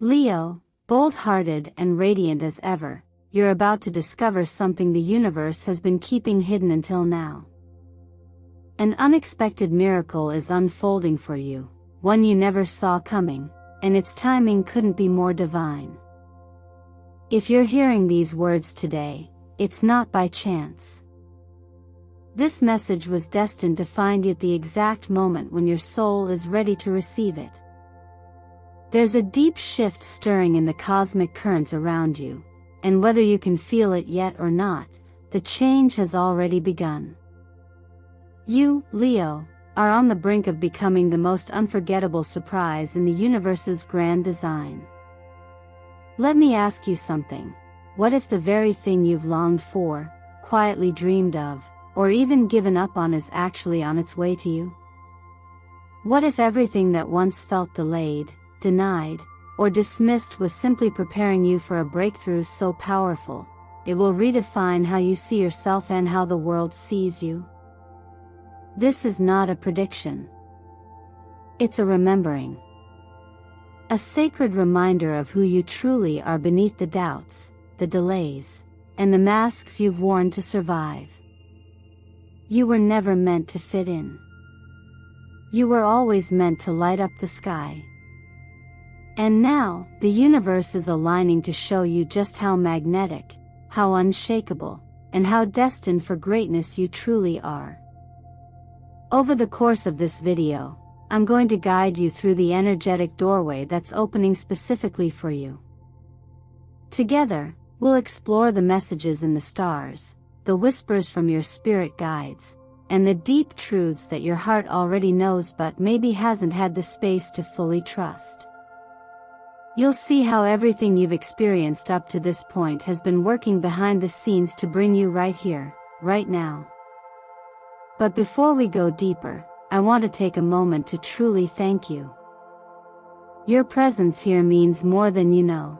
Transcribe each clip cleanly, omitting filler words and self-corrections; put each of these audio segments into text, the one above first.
Leo, bold-hearted and radiant as ever, you're about to discover something the universe has been keeping hidden until now. An unexpected miracle is unfolding for you, one you never saw coming, and its timing couldn't be more divine. If you're hearing these words today, it's not by chance. This message was destined to find you at the exact moment when your soul is ready to receive it. There's a deep shift stirring in the cosmic currents around you, and whether you can feel it yet or not, the change has already begun. You, Leo, are on the brink of becoming the most unforgettable surprise in the universe's grand design. Let me ask you something. What if the very thing you've longed for, quietly dreamed of, or even given up on is actually on its way to you? What if everything that once felt delayed, denied, or dismissed was simply preparing you for a breakthrough so powerful, it will redefine how you see yourself and how the world sees you? This is not a prediction. It's a remembering. A sacred reminder of who you truly are beneath the doubts, the delays, and the masks you've worn to survive. You were never meant to fit in. You were always meant to light up the sky. And now, the universe is aligning to show you just how magnetic, how unshakable, and how destined for greatness you truly are. Over the course of this video, I'm going to guide you through the energetic doorway that's opening specifically for you. Together, we'll explore the messages in the stars, the whispers from your spirit guides, and the deep truths that your heart already knows but maybe hasn't had the space to fully trust. You'll see how everything you've experienced up to this point has been working behind the scenes to bring you right here, right now. But before we go deeper, I want to take a moment to truly thank you. Your presence here means more than you know.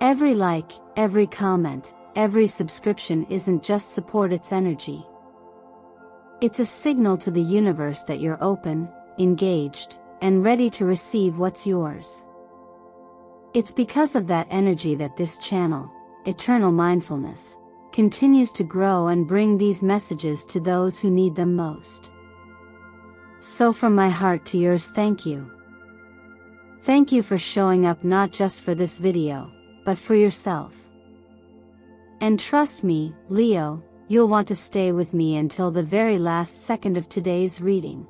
Every like, every comment, every subscription isn't just support, it's energy. It's a signal to the universe that you're open, engaged, and ready to receive what's yours. It's because of that energy that this channel, Eternal Mindfulness, continues to grow and bring these messages to those who need them most. So from my heart to yours, thank you. Thank you for showing up not just for this video, but for yourself. And trust me, Leo, you'll want to stay with me until the very last second of today's reading.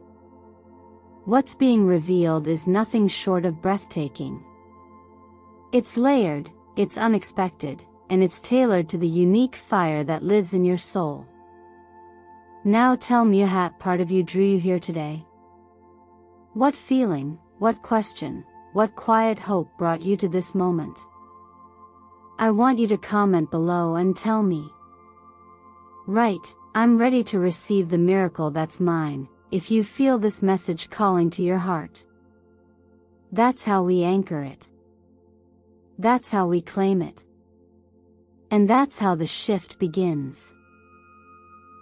What's being revealed is nothing short of breathtaking. It's layered, it's unexpected, and it's tailored to the unique fire that lives in your soul. Now tell me, what part of you drew you here today? What feeling, what question, what quiet hope brought you to this moment? I want you to comment below and tell me. Right, I'm ready to receive the miracle that's mine, if you feel this message calling to your heart. That's how we anchor it. That's how we claim it. And that's how the shift begins.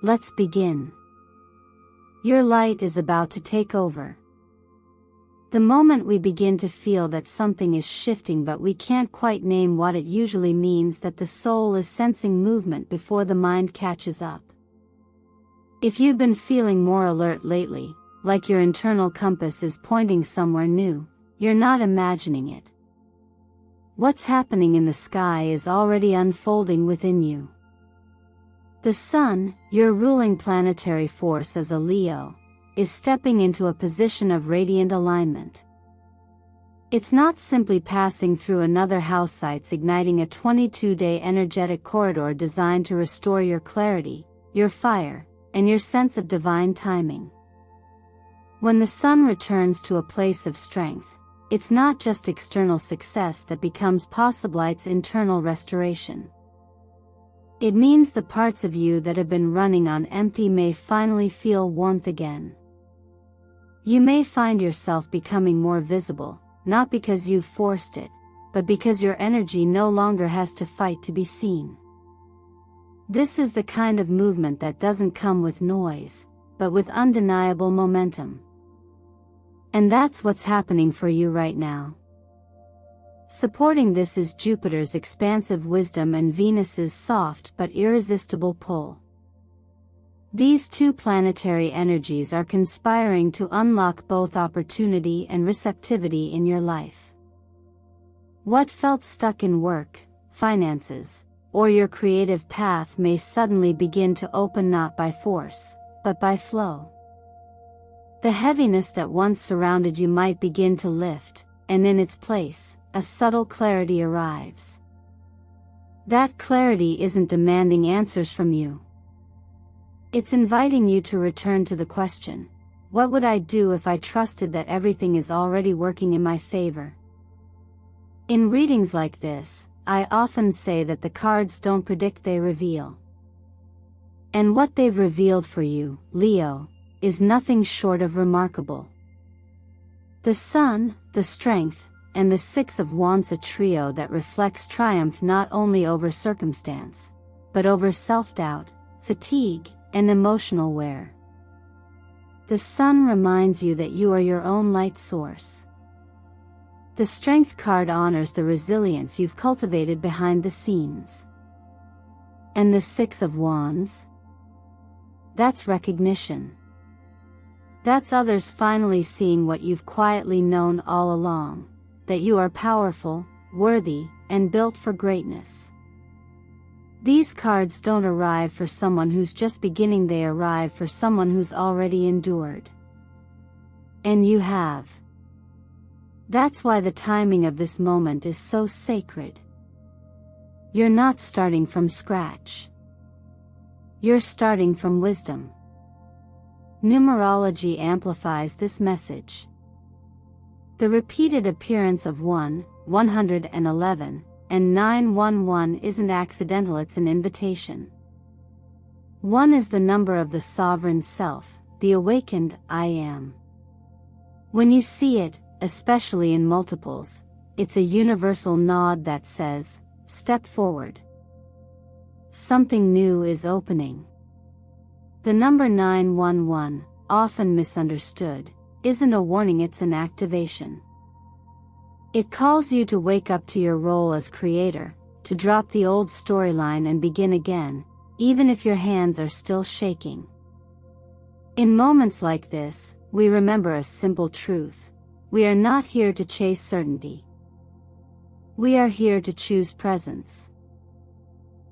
Let's begin. Your light is about to take over. The moment we begin to feel that something is shifting but we can't quite name what it usually means that the soul is sensing movement before the mind catches up. If you've been feeling more alert lately, like your internal compass is pointing somewhere new, you're not imagining it. What's happening in the sky is already unfolding within you. The sun, your ruling planetary force as a Leo, is stepping into a position of radiant alignment. It's not simply passing through another house, it's igniting a 22-day energetic corridor designed to restore your clarity, your fire, and your sense of divine timing. When the sun returns to a place of strength, it's not just external success that becomes possible, it's internal restoration. It means the parts of you that have been running on empty may finally feel warmth again. You may find yourself becoming more visible, not because you've forced it, but because your energy no longer has to fight to be seen. This is the kind of movement that doesn't come with noise, but with undeniable momentum. And that's what's happening for you right now. Supporting this is Jupiter's expansive wisdom and Venus's soft but irresistible pull. These two planetary energies are conspiring to unlock both opportunity and receptivity in your life. What felt stuck in work, finances, or your creative path may suddenly begin to open not by force, but by flow. The heaviness that once surrounded you might begin to lift, and in its place, a subtle clarity arrives. That clarity isn't demanding answers from you. It's inviting you to return to the question, what would I do if I trusted that everything is already working in my favor? In readings like this, I often say that the cards don't predict, they reveal. And what they've revealed for you, Leo, is nothing short of remarkable. The Sun, the Strength, and the Six of Wands, a trio that reflects triumph not only over circumstance, but over self-doubt, fatigue, and emotional wear. The Sun reminds you that you are your own light source. The Strength card honors the resilience you've cultivated behind the scenes. And the Six of Wands? That's recognition. That's others finally seeing what you've quietly known all along, that you are powerful, worthy, and built for greatness. These cards don't arrive for someone who's just beginning, they arrive for someone who's already endured. And you have. That's why the timing of this moment is so sacred. You're not starting from scratch. You're starting from wisdom. Numerology amplifies this message. The repeated appearance of 1, 111, and 911 isn't accidental, it's an invitation. 1 is the number of the sovereign self, the awakened I am. When you see it, especially in multiples, it's a universal nod that says, step forward. Something new is opening. The number 911, often misunderstood, isn't a warning, it's an activation. It calls you to wake up to your role as creator, to drop the old storyline and begin again, even if your hands are still shaking. In moments like this, we remember a simple truth. We are not here to chase certainty. We are here to choose presence.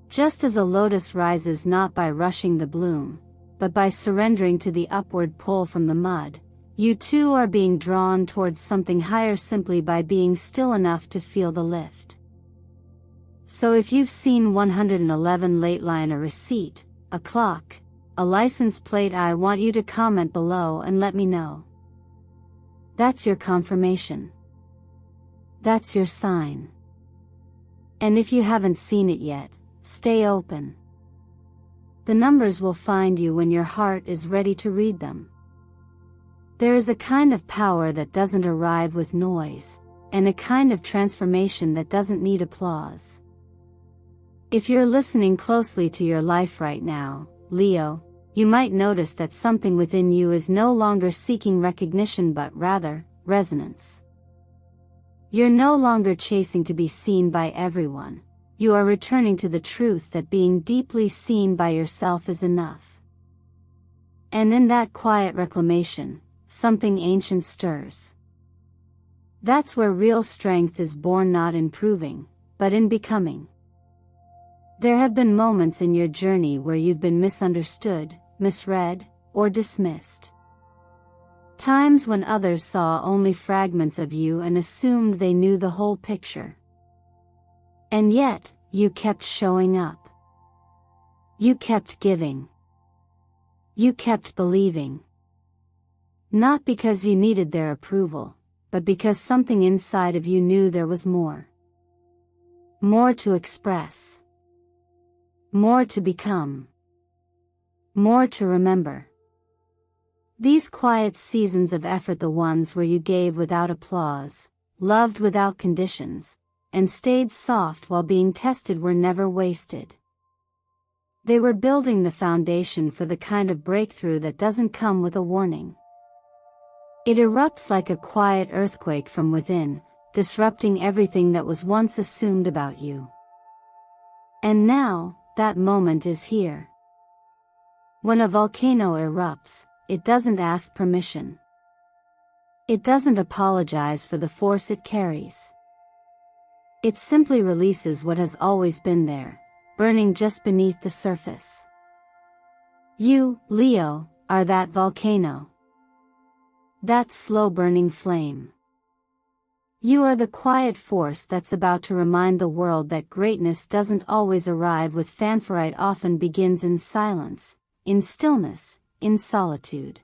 Just as a lotus rises not by rushing the bloom, but by surrendering to the upward pull from the mud, you too are being drawn towards something higher simply by being still enough to feel the lift. So if you've seen 111 late line, a receipt, a clock, a license plate, I want you to comment below and let me know. That's your confirmation. That's your sign. And if you haven't seen it yet, stay open. The numbers will find you when your heart is ready to read them. There is a kind of power that doesn't arrive with noise, and a kind of transformation that doesn't need applause. If you're listening closely to your life right now, Leo, you might notice that something within you is no longer seeking recognition but rather, resonance. You're no longer chasing to be seen by everyone. You are returning to the truth that being deeply seen by yourself is enough. And in that quiet reclamation, something ancient stirs. That's where real strength is born, not in proving, but in becoming. There have been moments in your journey where you've been misunderstood, misread, or dismissed. Times when others saw only fragments of you and assumed they knew the whole picture. And yet, you kept showing up. You kept giving. You kept believing. Not because you needed their approval, but because something inside of you knew there was more. More to express. More to become. More to remember. These quiet seasons of effort, the ones where you gave without applause, loved without conditions, and stayed soft while being tested, were never wasted. They were building the foundation for the kind of breakthrough that doesn't come with a warning. It erupts like a quiet earthquake from within, disrupting everything that was once assumed about you. And now, that moment is here. When a volcano erupts, it doesn't ask permission. It doesn't apologize for the force it carries. It simply releases what has always been there, burning just beneath the surface. You, Leo, are that volcano. That slow-burning flame. You are the quiet force that's about to remind the world that greatness doesn't always arrive with fanfare. It often begins in silence, in stillness, in solitude.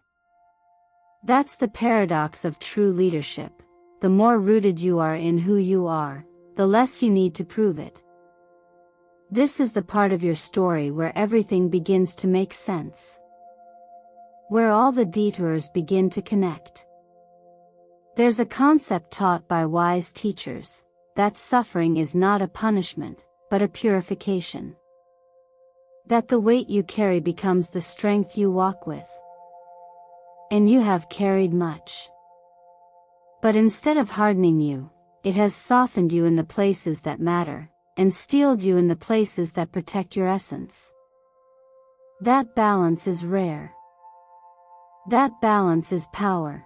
That's the paradox of true leadership. The more rooted you are in who you are, the less you need to prove it. This is the part of your story where everything begins to make sense. Where all the detours begin to connect. There's a concept taught by wise teachers, that suffering is not a punishment, but a purification. That the weight you carry becomes the strength you walk with. And you have carried much. But instead of hardening you, it has softened you in the places that matter, and steeled you in the places that protect your essence. That balance is rare. That balance is power.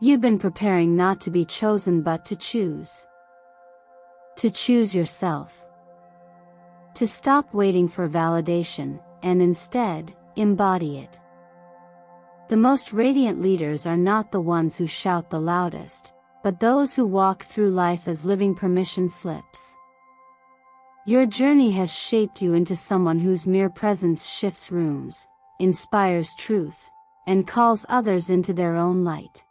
You've been preparing not to be chosen but to choose. To choose yourself. To stop waiting for validation, and instead, embody it. The most radiant leaders are not the ones who shout the loudest, but those who walk through life as living permission slips. Your journey has shaped you into someone whose mere presence shifts rooms, inspires truth, and calls others into their own light.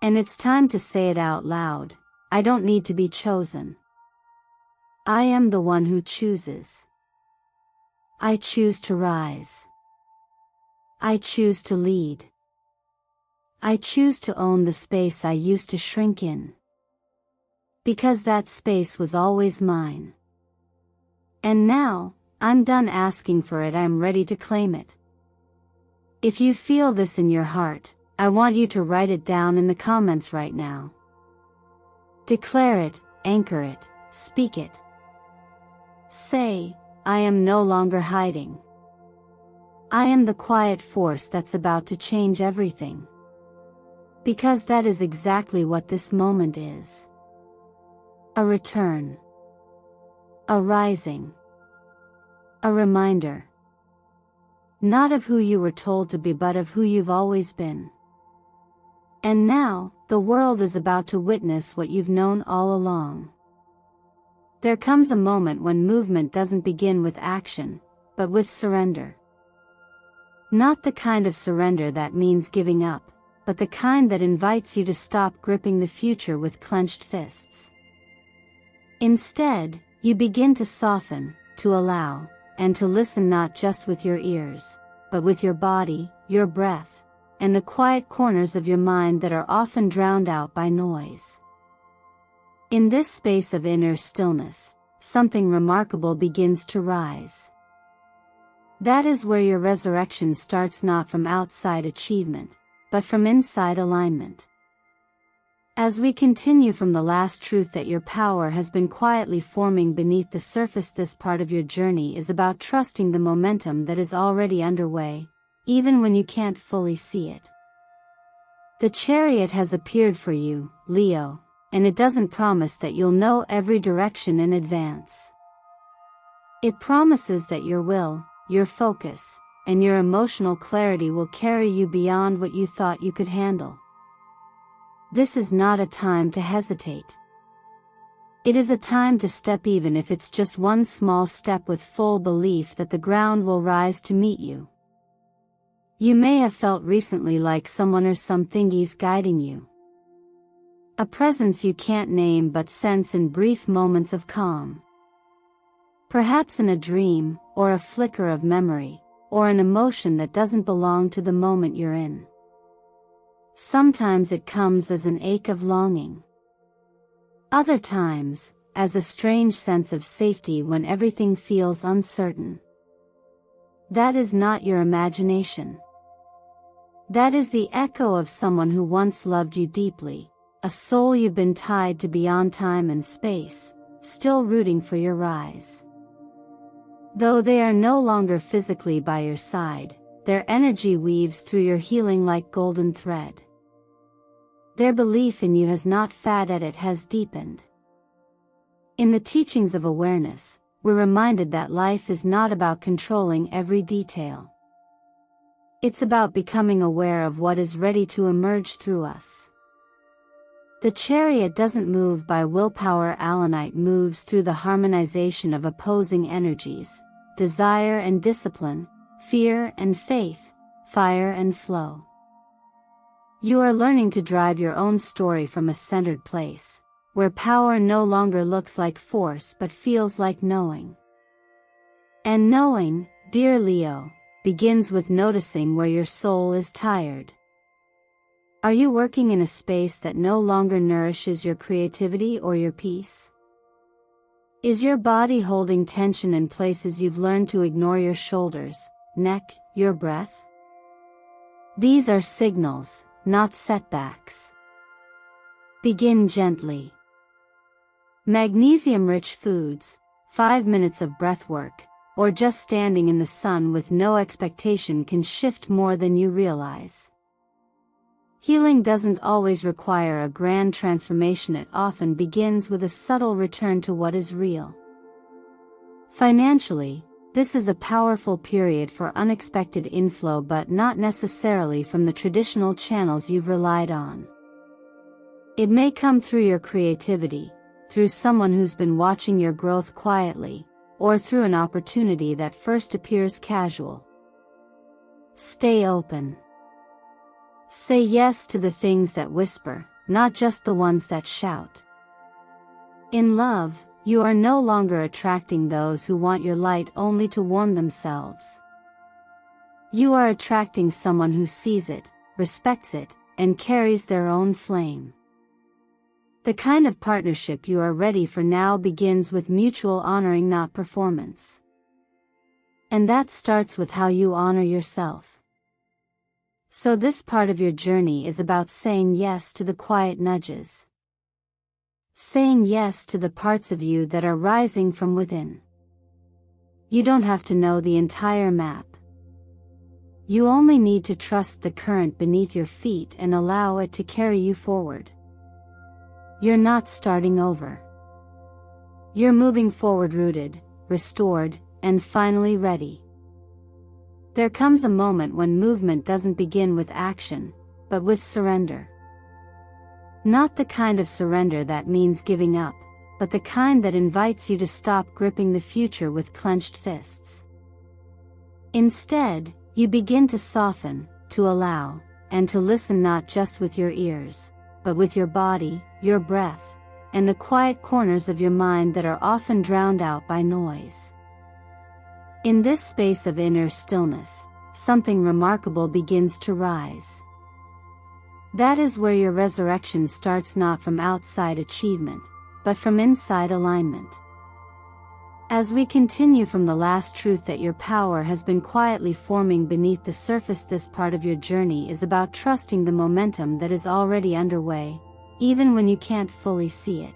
And it's time to say it out loud, I don't need to be chosen. I am the one who chooses. I choose to rise. I choose to lead. I choose to own the space I used to shrink in. Because that space was always mine. And now, I'm done asking for it, I'm ready to claim it. If you feel this in your heart, I want you to write it down in the comments right now. Declare it, anchor it, speak it. Say, I am no longer hiding. I am the quiet force that's about to change everything. Because that is exactly what this moment is. A return. A rising. A reminder. Not of who you were told to be but of who you've always been. And now, the world is about to witness what you've known all along. There comes a moment when movement doesn't begin with action, but with surrender. Not the kind of surrender that means giving up, but the kind that invites you to stop gripping the future with clenched fists. Instead, you begin to soften, to allow, and to listen not just with your ears, but with your body, your breath, and the quiet corners of your mind that are often drowned out by noise. In this space of inner stillness, something remarkable begins to rise. That is where your resurrection starts, not from outside achievement, but from inside alignment. As we continue from the last truth that your power has been quietly forming beneath the surface, this part of your journey is about trusting the momentum that is already underway, even when you can't fully see it. The chariot has appeared for you, Leo, and it doesn't promise that you'll know every direction in advance. It promises that your will, your focus, and your emotional clarity will carry you beyond what you thought you could handle. This is not a time to hesitate. It is a time to step, even if it's just one small step, with full belief that the ground will rise to meet you. You may have felt recently like someone or something is guiding you. A presence you can't name but sense in brief moments of calm. Perhaps in a dream, or a flicker of memory, or an emotion that doesn't belong to the moment you're in. Sometimes it comes as an ache of longing. Other times, as a strange sense of safety when everything feels uncertain. That is not your imagination. That is the echo of someone who once loved you deeply, a soul you've been tied to beyond time and space, still rooting for your rise. Though they are no longer physically by your side, their energy weaves through your healing like golden thread. Their belief in you has not faded, it has deepened. In the teachings of awareness, we're reminded that life is not about controlling every detail. It's about becoming aware of what is ready to emerge through us. The chariot doesn't move by willpower, Allanite moves through the harmonization of opposing energies, desire and discipline, fear and faith, fire and flow. You are learning to drive your own story from a centered place, where power no longer looks like force but feels like knowing. And knowing, dear Leo, begins with noticing where your soul is tired. Are you working in a space that no longer nourishes your creativity or your peace? Is your body holding tension in places you've learned to ignore? Your shoulders, neck, your breath? These are signals, not setbacks. Begin gently. Magnesium-rich foods, 5 minutes of breath work, or just standing in the sun with no expectation can shift more than you realize. Healing doesn't always require a grand transformation, it often begins with a subtle return to what is real. Financially, this is a powerful period for unexpected inflow, but not necessarily from the traditional channels you've relied on. It may come through your creativity, through someone who's been watching your growth quietly, or through an opportunity that first appears casual. Stay open. Say yes to the things that whisper, not just the ones that shout. In love, you are no longer attracting those who want your light only to warm themselves. You are attracting someone who sees it, respects it, and carries their own flame. The kind of partnership you are ready for now begins with mutual honoring, not performance. And that starts with how you honor yourself. So this part of your journey is about saying yes to the quiet nudges. Saying yes to the parts of you that are rising from within. You don't have to know the entire map. You only need to trust the current beneath your feet and allow it to carry you forward. You're not starting over. You're moving forward, rooted, restored, and finally ready. There comes a moment when movement doesn't begin with action, but with surrender. Not the kind of surrender that means giving up, but the kind that invites you to stop gripping the future with clenched fists. Instead, you begin to soften, to allow, and to listen, not just with your ears, but with your body, your breath, and the quiet corners of your mind that are often drowned out by noise. In this space of inner stillness, something remarkable begins to rise. That is where your resurrection starts, not from outside achievement, but from inside alignment. As we continue from the last truth that your power has been quietly forming beneath the surface, this part of your journey is about trusting the momentum that is already underway, even when you can't fully see it.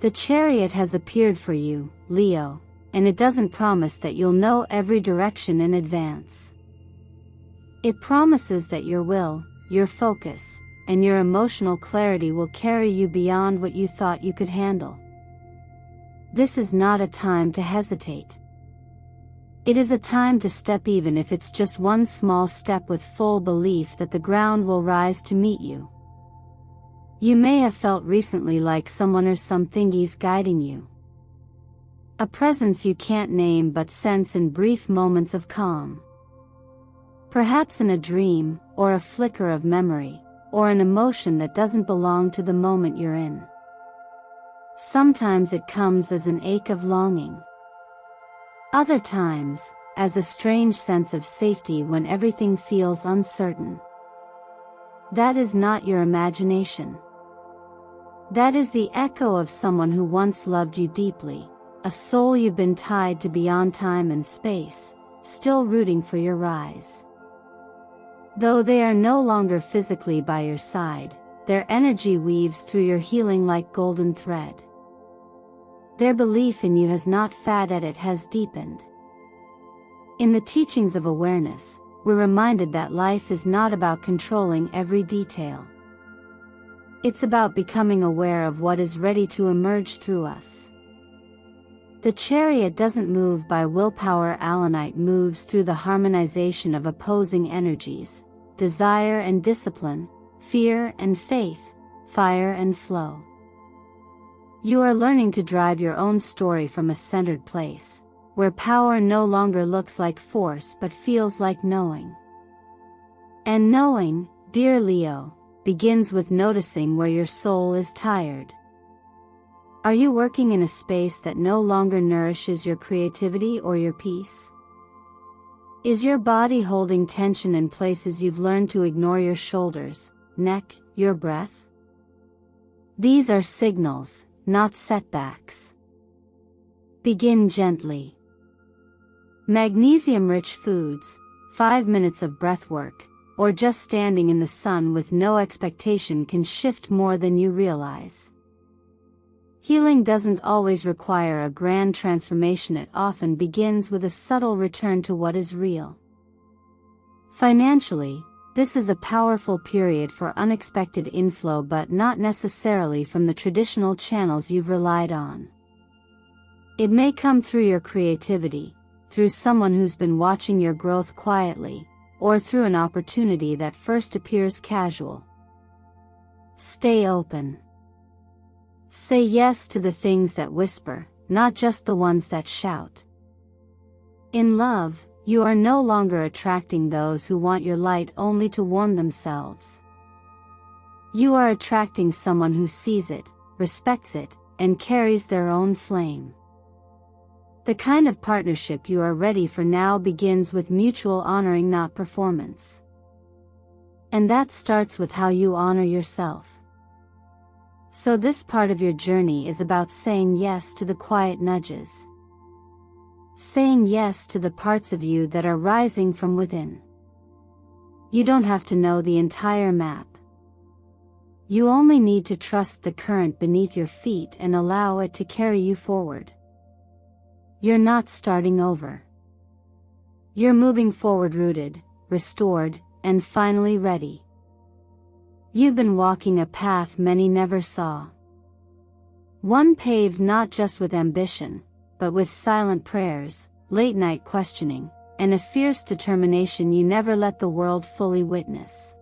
The chariot has appeared for you, Leo, and it doesn't promise that you'll know every direction in advance. It promises that your will, your focus, and your emotional clarity will carry you beyond what you thought you could handle. This is not a time to hesitate. It is a time to step, even if it's just one small step, with full belief that the ground will rise to meet you. You may have felt recently like someone or something is guiding you. A presence you can't name but sense in brief moments of calm. Perhaps in a dream, or a flicker of memory, or an emotion that doesn't belong to the moment you're in. Sometimes it comes as an ache of longing. Other times, as a strange sense of safety when everything feels uncertain. That is not your imagination. That is the echo of someone who once loved you deeply, a soul you've been tied to beyond time and space, still rooting for your rise. Though they are no longer physically by your side, their energy weaves through your healing like golden thread. Their belief in you has not faded, it has deepened. In the teachings of awareness, we're reminded that life is not about controlling every detail. It's about becoming aware of what is ready to emerge through us. The chariot doesn't move by willpower. Allanite moves through the harmonization of opposing energies, desire and discipline, fear and faith, fire and flow. You are learning to drive your own story from a centered place, where power no longer looks like force but feels like knowing. And knowing, dear Leo, begins with noticing where your soul is tired. Are you working in a space that no longer nourishes your creativity or your peace? Is your body holding tension in places you've learned to ignore? Your shoulders, neck, your breath? These are signals, not setbacks. Begin gently. Magnesium-rich foods, 5 minutes of breath work, or just standing in the sun with no expectation can shift more than you realize. Healing doesn't always require a grand transformation. It often begins with a subtle return to what is real. Financially, this is a powerful period for unexpected inflow, but not necessarily from the traditional channels you've relied on. It may come through your creativity, through someone who's been watching your growth quietly, or through an opportunity that first appears casual. Stay open. Say yes to the things that whisper, not just the ones that shout. In love, you are no longer attracting those who want your light only to warm themselves. You are attracting someone who sees it, respects it, and carries their own flame. The kind of partnership you are ready for now begins with mutual honoring, not performance. And that starts with how you honor yourself. So this part of your journey is about saying yes to the quiet nudges. Saying yes to the parts of you that are rising from within. You don't have to know the entire map. You only need to trust the current beneath your feet and allow it to carry you forward. You're not starting over. You're moving forward, rooted, restored, and finally ready. You've been walking a path many never saw. One paved not just with ambition, but with silent prayers, late-night questioning, and a fierce determination you never let the world fully witness.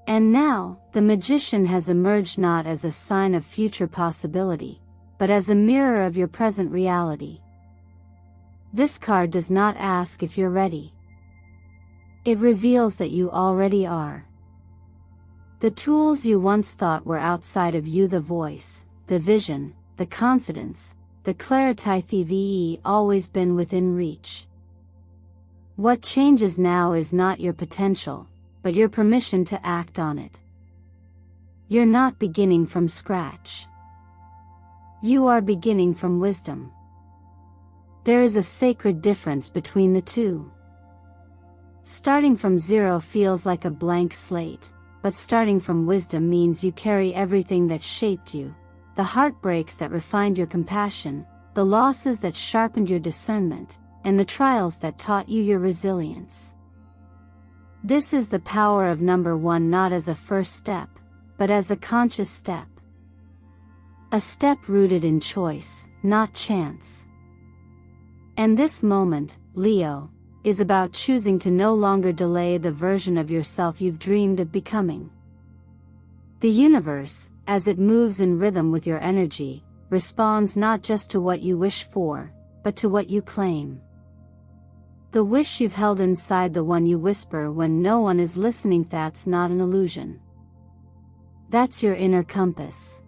And now, the magician has emerged not as a sign of future possibility, but as a mirror of your present reality. This card does not ask if you're ready. It reveals that you already are. The tools you once thought were outside of you, the voice, the vision, the confidence, the clarity, always been within reach. What changes now is not your potential, but your permission to act on it. You're not beginning from scratch. You are beginning from wisdom. There is a sacred difference between the two. Starting from zero feels like a blank slate, but starting from wisdom means you carry everything that shaped you, the heartbreaks that refined your compassion, the losses that sharpened your discernment, and the trials that taught you your resilience. This is the power of number one, not as a first step, but as a conscious step. A step rooted in choice, not chance. And this moment, Leo, is about choosing to no longer delay the version of yourself you've dreamed of becoming. The universe, as it moves in rhythm with your energy, responds not just to what you wish for, but to what you claim. The wish you've held inside, the one you whisper when no one is listening, that's not an illusion. That's your inner compass.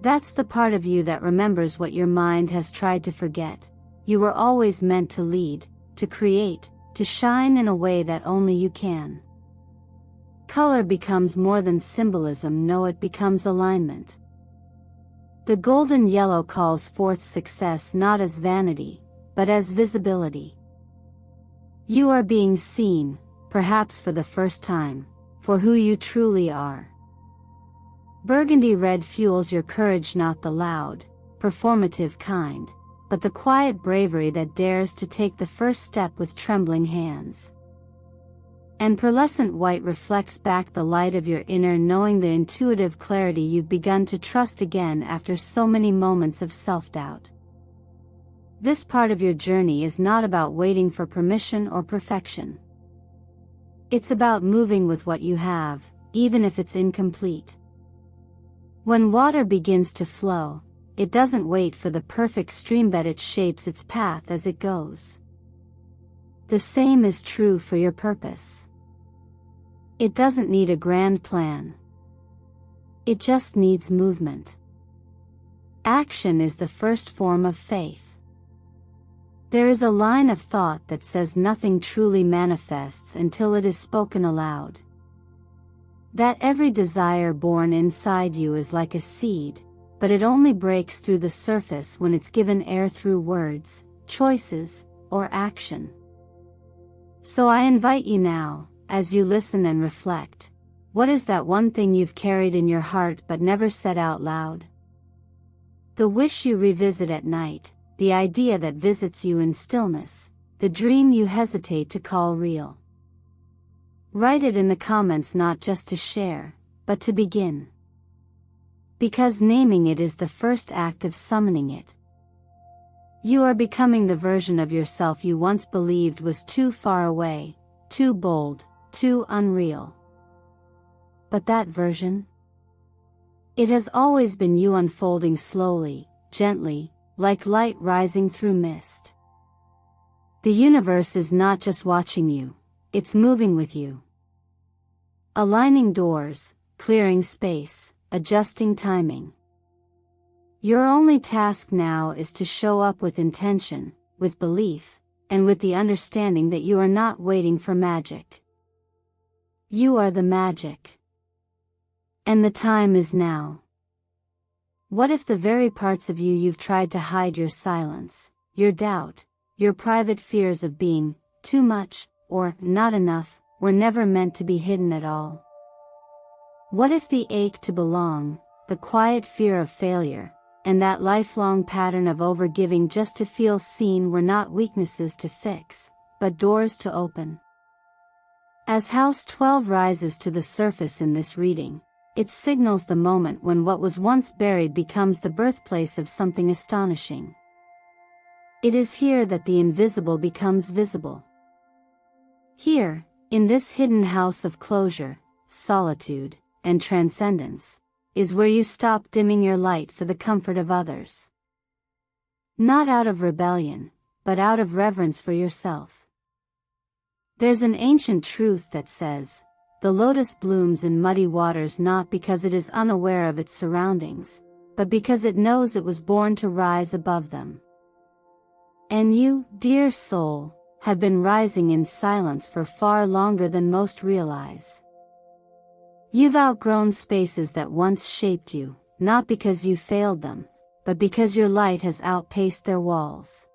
That's the part of you that remembers what your mind has tried to forget. You were always meant to lead, to create, to shine in a way that only you can. Color becomes more than symbolism, no, it becomes alignment. The golden yellow calls forth success not as vanity, but as visibility. You are being seen, perhaps for the first time, for who you truly are. Burgundy red fuels your courage, not the loud, performative kind, but the quiet bravery that dares to take the first step with trembling hands. And pearlescent white reflects back the light of your inner knowing, the intuitive clarity you've begun to trust again after so many moments of self-doubt. This part of your journey is not about waiting for permission or perfection. It's about moving with what you have, even if it's incomplete. When water begins to flow, it doesn't wait for the perfect streambed, it shapes its path as it goes. The same is true for your purpose. It doesn't need a grand plan. It just needs movement. Action is the first form of faith. There is a line of thought that says nothing truly manifests until it is spoken aloud. That every desire born inside you is like a seed, but it only breaks through the surface when it's given air through words, choices, or action. So I invite you now, as you listen and reflect, what is that one thing you've carried in your heart but never said out loud? The wish you revisit at night, the idea that visits you in stillness, the dream you hesitate to call real. Write it in the comments, not just to share, but to begin. Because naming it is the first act of summoning it. You are becoming the version of yourself you once believed was too far away, too bold, too unreal. But that version? It has always been you, unfolding slowly, gently, like light rising through mist. The universe is not just watching you, it's moving with you. Aligning doors, clearing space, adjusting timing. Your only task now is to show up with intention, with belief, and with the understanding that you are not waiting for magic. You are the magic. And the time is now. What if the very parts of you you've tried to hide, your silence, your doubt, your private fears of being too much or not enough, were never meant to be hidden at all? What if the ache to belong, the quiet fear of failure, and that lifelong pattern of overgiving just to feel seen were not weaknesses to fix, but doors to open? As House 12 rises to the surface in this reading, it signals the moment when what was once buried becomes the birthplace of something astonishing. It is here that the invisible becomes visible. Here, in this hidden house of closure, solitude, and transcendence, is where you stop dimming your light for the comfort of others. Not out of rebellion, but out of reverence for yourself. There's an ancient truth that says, the lotus blooms in muddy waters not because it is unaware of its surroundings, but because it knows it was born to rise above them. And you, dear soul, have been rising in silence for far longer than most realize. You've outgrown spaces that once shaped you, not because you failed them, but because your light has outpaced their walls.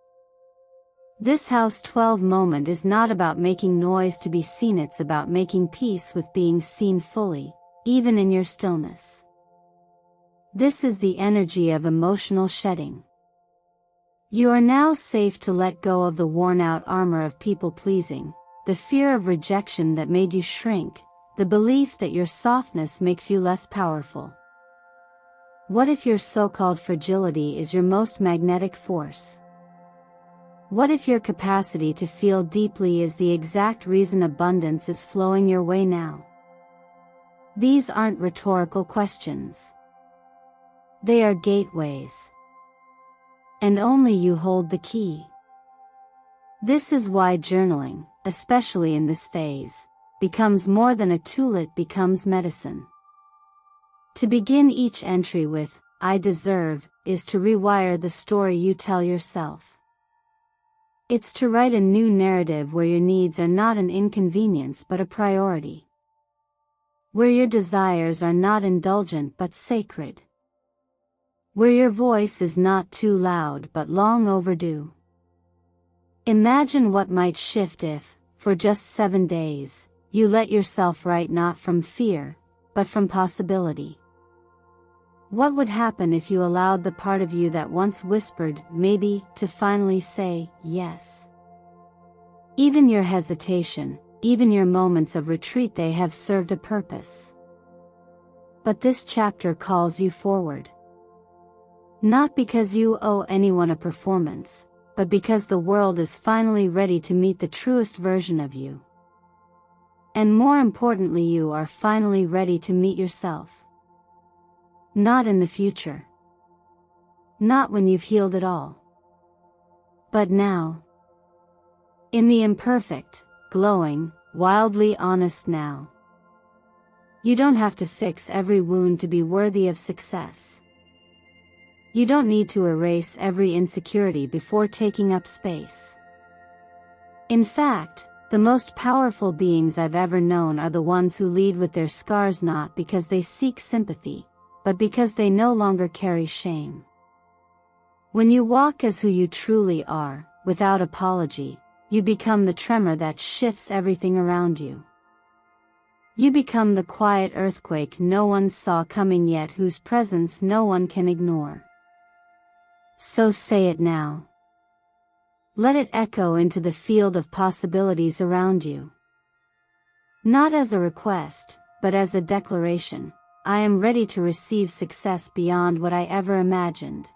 This House 12 moment is not about making noise to be seen, it's about making peace with being seen fully, even in your stillness. This is the energy of emotional shedding. You are now safe to let go of the worn-out armor of people-pleasing, the fear of rejection that made you shrink, the belief that your softness makes you less powerful. What if your so-called fragility is your most magnetic force? What if your capacity to feel deeply is the exact reason abundance is flowing your way now? These aren't rhetorical questions. They are gateways. And only you hold the key. This is why journaling, especially in this phase, becomes more than a tool, it becomes medicine. To begin each entry with, "I deserve," is to rewire the story you tell yourself. It's to write a new narrative where your needs are not an inconvenience but a priority. Where your desires are not indulgent but sacred. Where your voice is not too loud but long overdue. Imagine what might shift if, for just 7 days, you let yourself write not from fear, but from possibility. What would happen if you allowed the part of you that once whispered, maybe, to finally say, yes? Even your hesitation, even your moments of retreat, they have served a purpose. But this chapter calls you forward. Not because you owe anyone a performance, but because the world is finally ready to meet the truest version of you. And more importantly, you are finally ready to meet yourself. Not in the future. Not when you've healed it all. But now. In the imperfect, glowing, wildly honest now. You don't have to fix every wound to be worthy of success. You don't need to erase every insecurity before taking up space. In fact, the most powerful beings I've ever known are the ones who lead with their scars, not because they seek sympathy, but because they no longer carry shame. When you walk as who you truly are, without apology, you become the tremor that shifts everything around you. You become the quiet earthquake no one saw coming yet, whose presence no one can ignore. So say it now. Let it echo into the field of possibilities around you. Not as a request, but as a declaration. I am ready to receive success beyond what I ever imagined.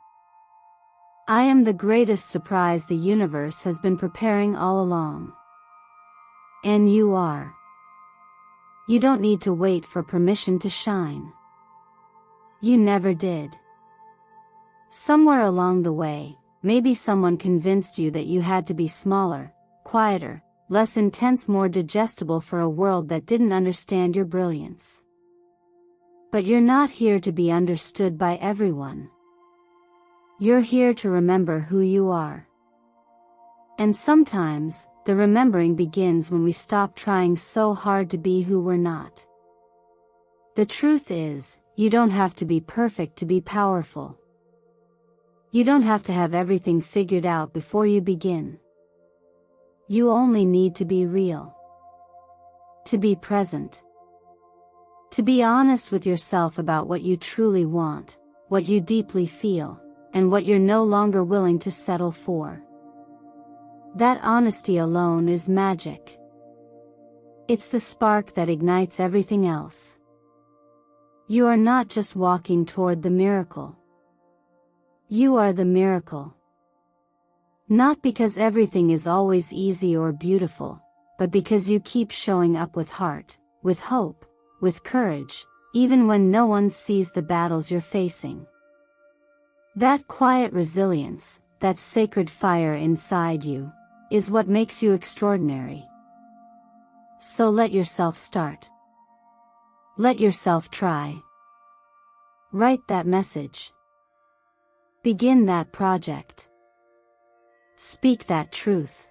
I am the greatest surprise the universe has been preparing all along. And you are. You don't need to wait for permission to shine. You never did. Somewhere along the way, maybe someone convinced you that you had to be smaller, quieter, less intense, more digestible for a world that didn't understand your brilliance. But you're not here to be understood by everyone. You're here to remember who you are. And sometimes, the remembering begins when we stop trying so hard to be who we're not. The truth is, you don't have to be perfect to be powerful. You don't have to have everything figured out before you begin. You only need to be real. To be present. To be honest with yourself about what you truly want, what you deeply feel, and what you're no longer willing to settle for. That honesty alone is magic. It's the spark that ignites everything else. You are not just walking toward the miracle. You are the miracle. Not because everything is always easy or beautiful, but because you keep showing up with heart, with hope, with courage, even when no one sees the battles you're facing. That quiet resilience, that sacred fire inside you, is what makes you extraordinary. So let yourself start. Let yourself try. Write that message. Begin that project. Speak that truth.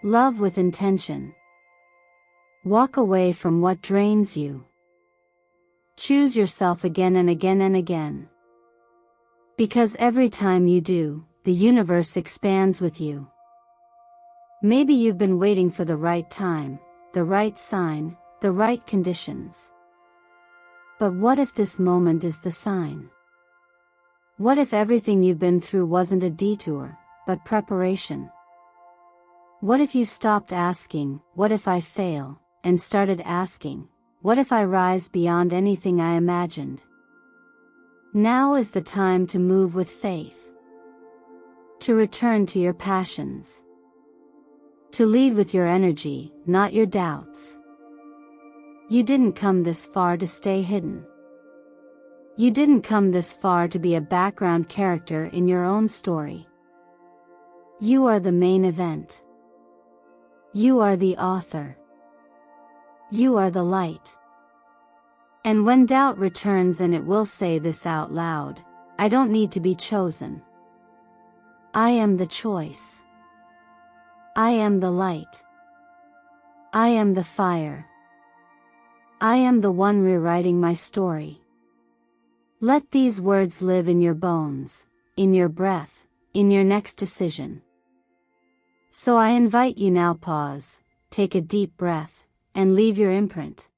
Love with intention. Walk away from what drains you. Choose yourself again and again and again. Because every time you do, the universe expands with you. Maybe you've been waiting for the right time, the right sign, the right conditions. But what if this moment is the sign? What if everything you've been through wasn't a detour, but preparation? What if you stopped asking, what if I fail, and started asking, what if I rise beyond anything I imagined? Now is the time to move with faith. To return to your passions. To lead with your energy, not your doubts. You didn't come this far to stay hidden. You didn't come this far to be a background character in your own story. You are the main event. You are the author. You are the light. And when doubt returns, and it will say this out loud, I don't need to be chosen. I am the choice. I am the light. I am the fire. I am the one rewriting my story. Let these words live in your bones, in your breath, in your next decision. So I invite you now, pause, take a deep breath, and leave your imprint.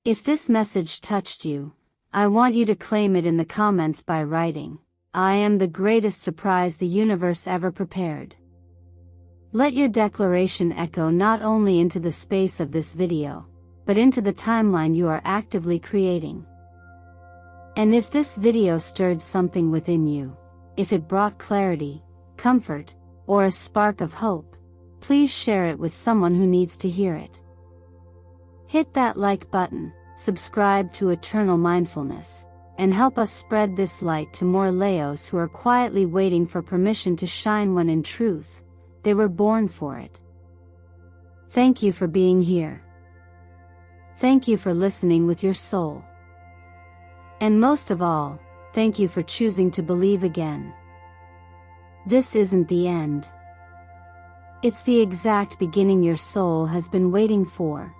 If this message touched you, I want you to claim it in the comments by writing, "I am the greatest surprise the universe ever prepared." Let your declaration echo not only into the space of this video, but into the timeline you are actively creating. And if this video stirred something within you, if it brought clarity, comfort, or a spark of hope, please share it with someone who needs to hear it. Hit that like button, subscribe to Eternal Mindfulness, and help us spread this light to more Leos who are quietly waiting for permission to shine when in truth, they were born for it. Thank you for being here. Thank you for listening with your soul. And most of all, thank you for choosing to believe again. This isn't the end. It's the exact beginning your soul has been waiting for.